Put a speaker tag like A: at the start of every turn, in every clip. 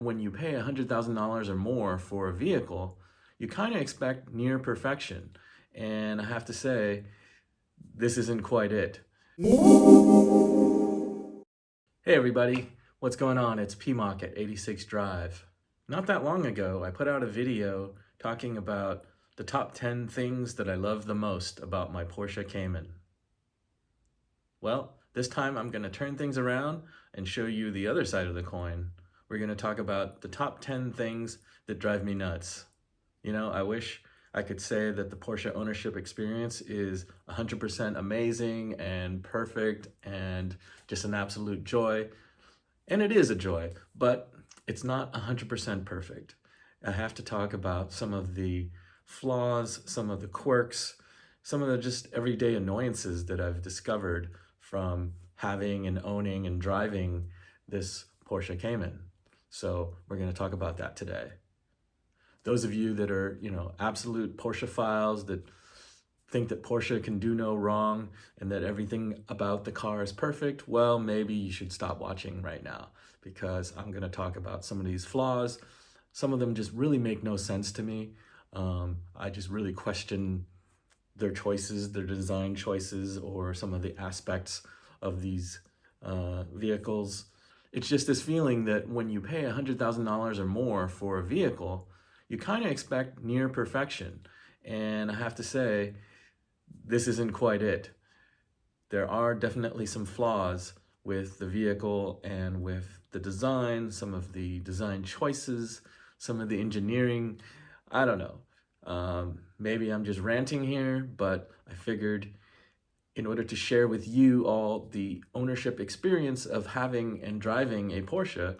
A: When you pay $100,000 or more for a vehicle, you kind of expect near perfection. And I have to say, this isn't quite it. Hey everybody, what's going on? It's PMOC at 86 Drive. Not that long ago, I put out a video talking about the top 10 things that I love the most about my Porsche Cayman. Well, this time I'm going to turn things around and show you the other side of the coin. We're going to talk about the top 10 things that drive me nuts. You know, I wish I could say that the Porsche ownership experience is 100% amazing and perfect and just an absolute joy. And it is a joy, but it's not 100% perfect. I have to talk about some of the flaws, some of the quirks, some of the just everyday annoyances that I've discovered from having and owning and driving this Porsche Cayman. So we're going to talk about that today. Those of you that are, absolute Porsche files that think that Porsche can do no wrong and that everything about the car is perfect, well, maybe you should stop watching right now because I'm going to talk about some of these flaws. Some of them just really make no sense to me. I just really question their choices, their design choices, or some of the aspects of these vehicles. It's just this feeling that when you pay $100,000 or more for a vehicle, you kind of expect near perfection. And I have to say, this isn't quite it. There are definitely some flaws with the vehicle and with the design, some of the design choices, some of the engineering. I don't know. Maybe I'm just ranting here, but I figured in order to share with you all the ownership experience of having and driving a Porsche,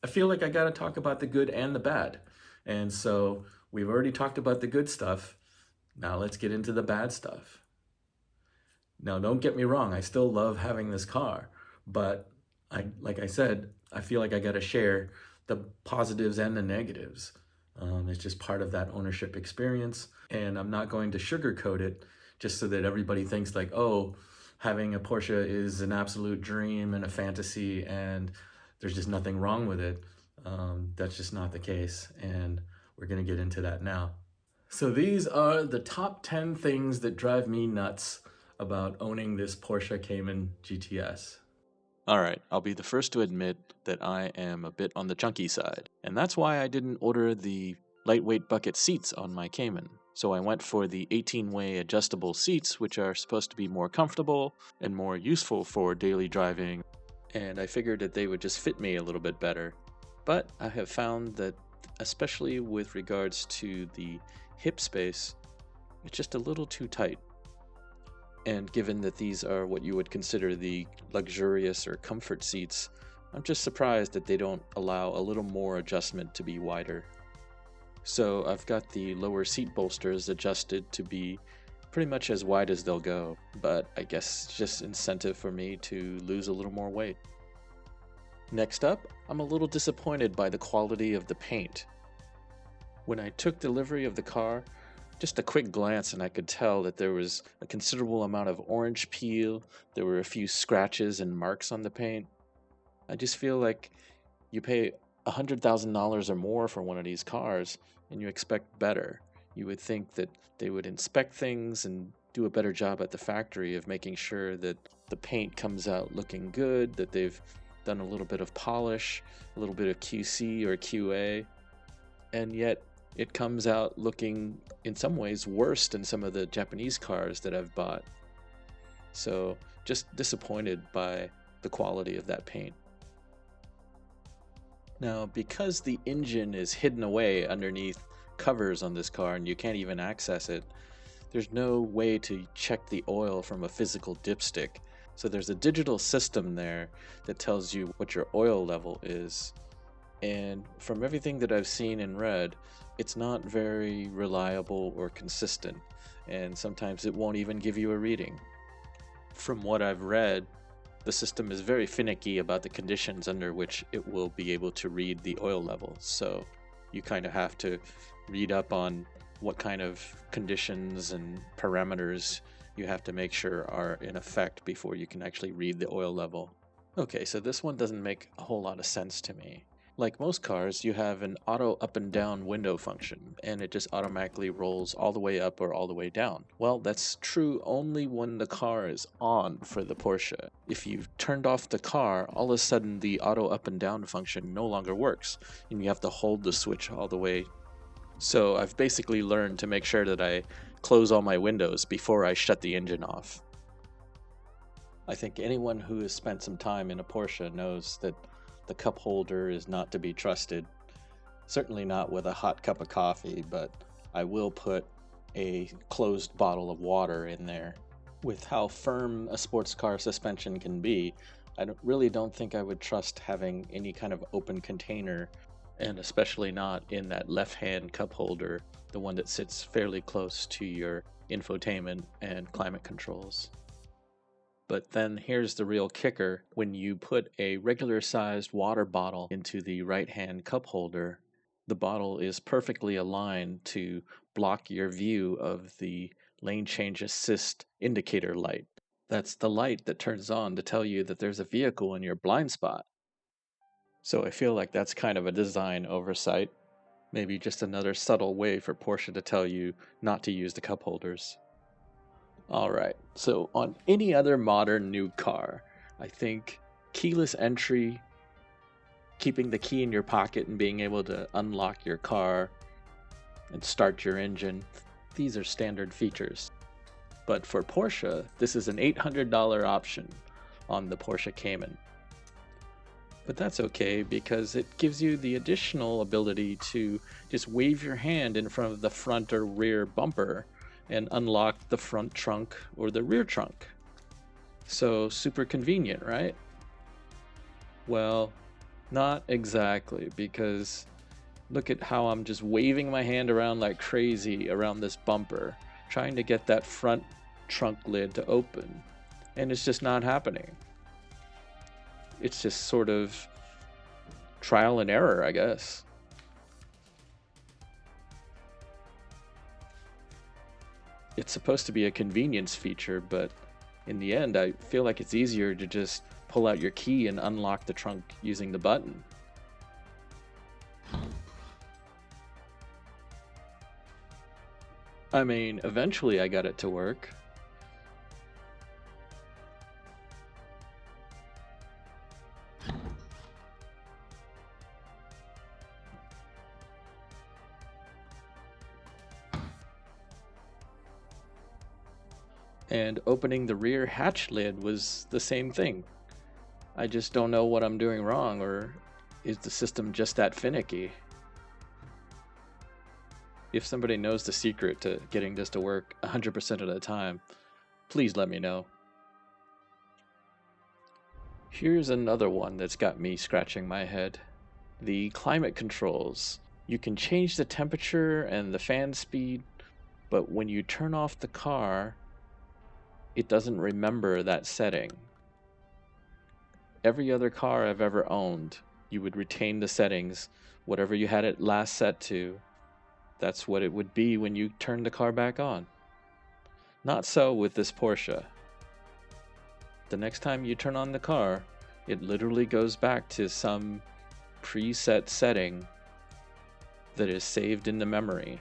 A: I feel like I got to talk about the good and the bad. And so we've already talked about the good stuff. Now let's get into the bad stuff. Now, don't get me wrong, I still love having this car, but like I said, I feel like I got to share the positives and the negatives. It's just part of that ownership experience, and I'm not going to sugarcoat it just so that everybody thinks like, oh, having a Porsche is an absolute dream and a fantasy and there's just nothing wrong with it. That's just not the case, and we're going to get into that now. So these are the top 10 things that drive me nuts about owning this Porsche Cayman GTS. Alright, I'll be the first to admit that I am a bit on the chunky side, and that's why I didn't order the lightweight bucket seats on my Cayman. So I went for the 18-way adjustable seats, which are supposed to be more comfortable and more useful for daily driving, and I figured that they would just fit me a little bit better. But I have found that, especially with regards to the hip space, it's just a little too tight. And given that these are what you would consider the luxurious or comfort seats, I'm just surprised that they don't allow a little more adjustment to be wider. So I've got the lower seat bolsters adjusted to be pretty much as wide as they'll go, but I guess it's just incentive for me to lose a little more weight. Next up, I'm a little disappointed by the quality of the paint. When I took delivery of the car, just a quick glance and I could tell that there was a considerable amount of orange peel, there were a few scratches and marks on the paint. I just feel like you pay $100,000 or more for one of these cars and you expect better. You would think that they would inspect things and do a better job at the factory of making sure that the paint comes out looking good, that they've done a little bit of polish, a little bit of QC or QA, and yet it comes out looking in some ways worse than some of the Japanese cars that I've bought. So just disappointed by the quality of that paint. Now, because the engine is hidden away underneath covers on this car and you can't even access it, there's no way to check the oil from a physical dipstick. So there's a digital system there that tells you what your oil level is. And from everything that I've seen and read, it's not very reliable or consistent, and sometimes it won't even give you a reading. From what I've read, the system is very finicky about the conditions under which it will be able to read the oil level, so you kind of have to read up on what kind of conditions and parameters you have to make sure are in effect before you can actually read the oil level. Okay, so this one doesn't make a whole lot of sense to me. Like most cars, you have an auto up and down window function, and it just automatically rolls all the way up or all the way down. Well, that's true only when the car is on for the Porsche. If you've turned off the car, all of a sudden the auto up and down function no longer works, and you have to hold the switch all the way. So I've basically learned to make sure that I close all my windows before I shut the engine off. I think anyone who has spent some time in a Porsche knows that the cup holder is not to be trusted. Certainly not with a hot cup of coffee, but I will put a closed bottle of water in there. With how firm a sports car suspension can be, I really don't think I would trust having any kind of open container, and especially not in that left-hand cup holder, the one that sits fairly close to your infotainment and climate controls. But then here's the real kicker. When you put a regular sized water bottle into the right hand cup holder, the bottle is perfectly aligned to block your view of the lane change assist indicator light. That's the light that turns on to tell you that there's a vehicle in your blind spot. So I feel like that's kind of a design oversight. Maybe just another subtle way for Porsche to tell you not to use the cup holders. Alright, so on any other modern new car, I think keyless entry, keeping the key in your pocket and being able to unlock your car and start your engine, these are standard features. But for Porsche, this is an $800 option on the Porsche Cayman. But that's okay because it gives you the additional ability to just wave your hand in front of the front or rear bumper and unlock the front trunk or the rear trunk. So super convenient, right? Well, not exactly, because look at how I'm just waving my hand around like crazy around this bumper, trying to get that front trunk lid to open, and it's just not happening. It's just sort of trial and error, I guess. It's supposed to be a convenience feature, but in the end, I feel like it's easier to just pull out your key and unlock the trunk using the button. I mean, eventually I got it to work. And opening the rear hatch lid was the same thing. I just don't know what I'm doing wrong, or is the system just that finicky? If somebody knows the secret to getting this to work 100% of the time, please let me know. Here's another one that's got me scratching my head. The climate controls. You can change the temperature and the fan speed, but when you turn off the car, it doesn't remember that setting. Every other car I've ever owned, you would retain the settings, whatever you had it last set to. That's what it would be when you turn the car back on. Not so with this Porsche. The next time you turn on the car, it literally goes back to some preset setting that is saved in the memory.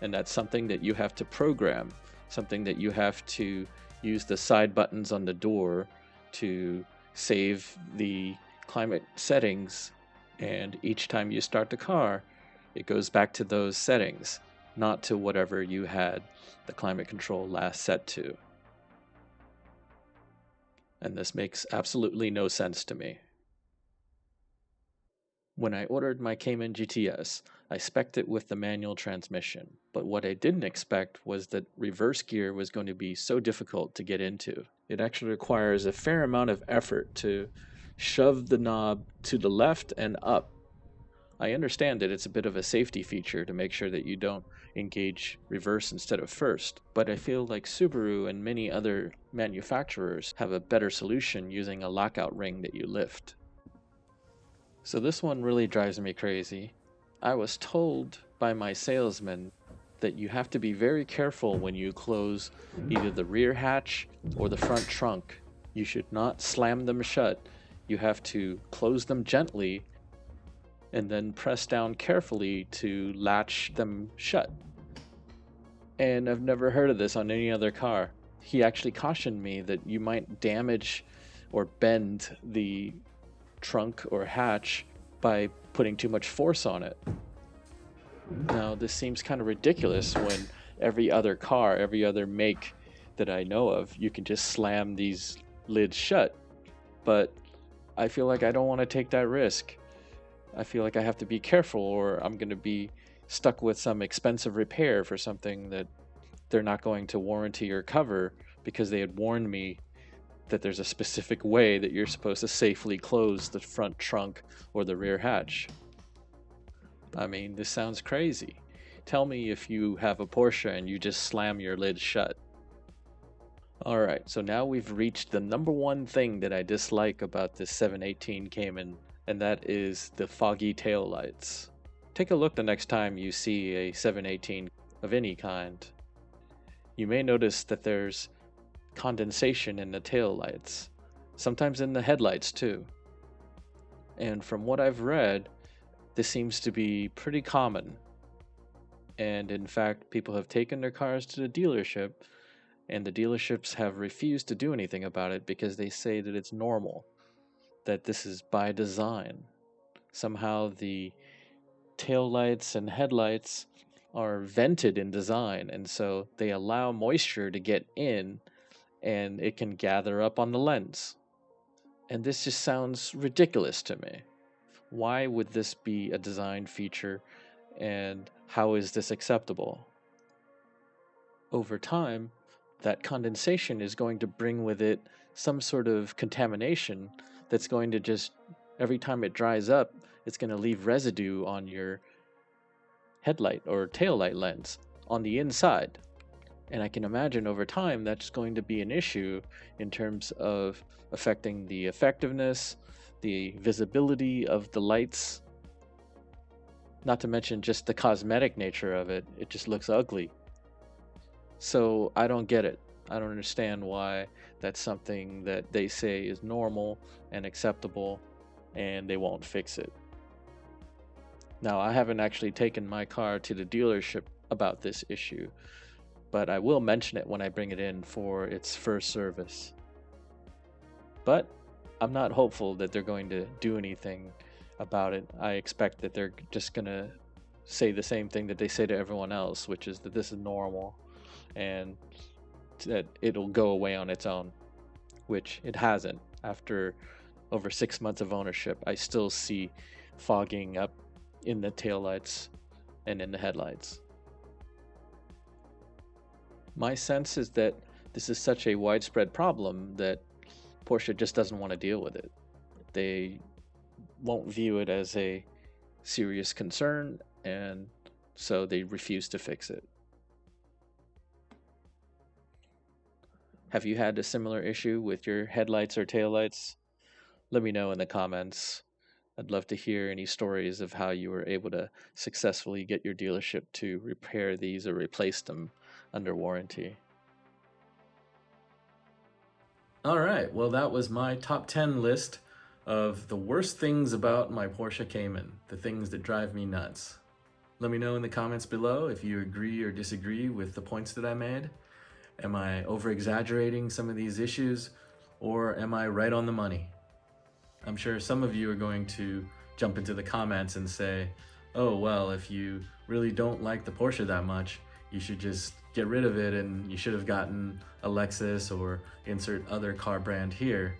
A: And that's something that you have to program, something that you have to use the side buttons on the door to save the climate settings, and each time you start the car, it goes back to those settings, not to whatever you had the climate control last set to. And this makes absolutely no sense to me. When I ordered my Cayman GTS, I spec'd it with the manual transmission, but what I didn't expect was that reverse gear was going to be so difficult to get into. It actually requires a fair amount of effort to shove the knob to the left and up. I understand that it's a bit of a safety feature to make sure that you don't engage reverse instead of first, but I feel like Subaru and many other manufacturers have a better solution using a lockout ring that you lift. So this one really drives me crazy. I was told by my salesman that you have to be very careful when you close either the rear hatch or the front trunk. You should not slam them shut. You have to close them gently
B: and then press down carefully to latch them shut. And I've never heard of this on any other car. He actually cautioned me that you might damage or bend the trunk or hatch by putting too much force on it. Now, this seems kind of ridiculous when every other car, every other make that I know of, you can just slam these lids shut. But I feel like I don't want to take that risk. I feel like I have to be careful, or I'm going to be stuck with some expensive repair for something that they're not going to warranty or cover because they had warned me that there's a specific way that you're supposed to safely close the front trunk or the rear hatch. I mean, this sounds crazy. Tell me if you have a Porsche and you just slam your lid shut. Alright, so now we've reached the number one thing that I dislike about this 718 Cayman, and that is the foggy tail lights. Take a look the next time you see a 718 of any kind. You may notice that there's condensation in the tail lights, sometimes in the headlights too. And from what I've read, this seems to be pretty common. And in fact, people have taken their cars to the dealership, and the dealerships have refused to do anything about it because they say that it's normal, that this is by design. Somehow the tail lights and headlights are vented in design, and so they allow moisture to get in and it can gather up on the lens. And this just sounds ridiculous to me. Why would this be a design feature, and how is this acceptable? Over time, that condensation is going to bring with it some sort of contamination that's going to just, every time it dries up, it's going to leave residue on your headlight or tail light lens on the inside. And I can imagine over time that's going to be an issue in terms of affecting the effectiveness, the visibility of the lights, not to mention just the cosmetic nature of it. It just looks ugly. So I don't get it. I don't understand why that's something that they say is normal and acceptable and they won't fix it. Now, I haven't actually taken my car to the dealership about this issue, but I will mention it when I bring it in for its first service. But I'm not hopeful that they're going to do anything about it. I expect that they're just going to say the same thing that they say to everyone else, which is that this is normal and that it'll go away on its own, which it hasn't. After over 6 months of ownership, I still see fogging up in the taillights and in the headlights. My sense is that this is such a widespread problem that Porsche just doesn't want to deal with it. They won't view it as a serious concern, and so they refuse to fix it. Have you had a similar issue with your headlights or taillights? Let me know in the comments. I'd love to hear any stories of how you were able to successfully get your dealership to repair these or replace them under warranty.
A: Alright, well that was my top 10 list of the worst things about my Porsche Cayman, the things that drive me nuts. Let me know in the comments below if you agree or disagree with the points that I made. Am I over-exaggerating some of these issues, or am I right on the money? I'm sure some of you are going to jump into the comments and say, oh, well, if you really don't like the Porsche that much, you should just get rid of it and you should have gotten a Lexus or insert other car brand here.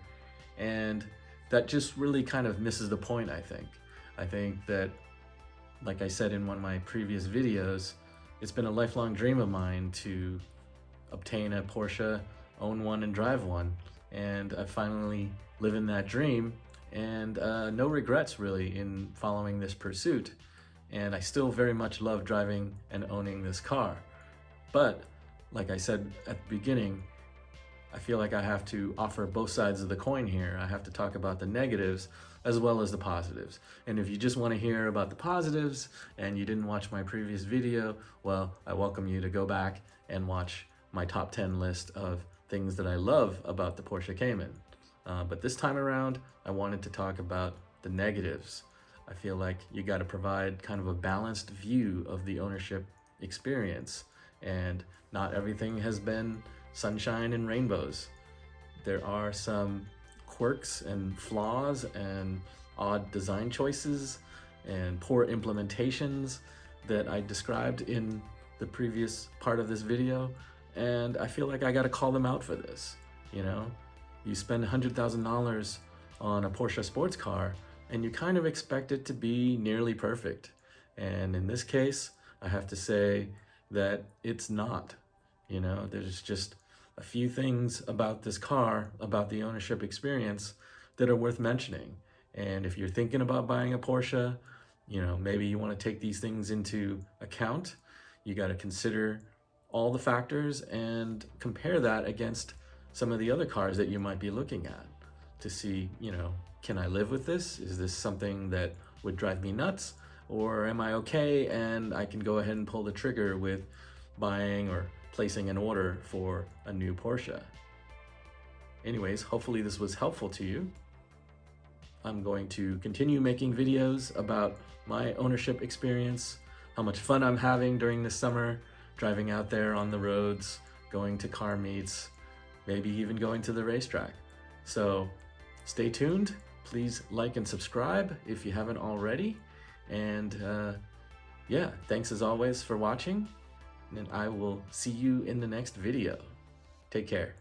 A: And that just really kind of misses the point, I think. I think that, like I said in one of my previous videos, it's been a lifelong dream of mine to obtain a Porsche, own one and drive one. And I finally live in that dream, and no regrets really in following this pursuit. And I still very much love driving and owning this car. But like I said at the beginning, I feel like I have to offer both sides of the coin here. I have to talk about the negatives as well as the positives. And if you just want to hear about the positives and you didn't watch my previous video, well, I welcome you to go back and watch my top 10 list of things that I love about the Porsche Cayman. But this time around, I wanted to talk about the negatives. I feel like you got to provide kind of a balanced view of the ownership experience, and not everything has been sunshine and rainbows. There are some quirks and flaws and odd design choices and poor implementations that I described in the previous part of this video, and I feel like I gotta call them out for this. You know, you spend $100,000 on a Porsche sports car and you kind of expect it to be nearly perfect. And in this case, I have to say that it's not. You know, there's just a few things about this car, about the ownership experience, that are worth mentioning. And if you're thinking about buying a Porsche, you know, maybe you want to take these things into account. You got to consider all the factors and compare that against some of the other cars that you might be looking at to see, you know, can I live with this? Is this something that would drive me nuts? Or am I okay and I can go ahead and pull the trigger with buying or placing an order for a new Porsche? Anyways, hopefully this was helpful to you. I'm going to continue making videos about my ownership experience, how much fun I'm having during the summer, driving out there on the roads, going to car meets, maybe even going to the racetrack. So stay tuned. Please like and subscribe if you haven't already. And yeah, thanks as always for watching, and I will see you in the next video. Take care.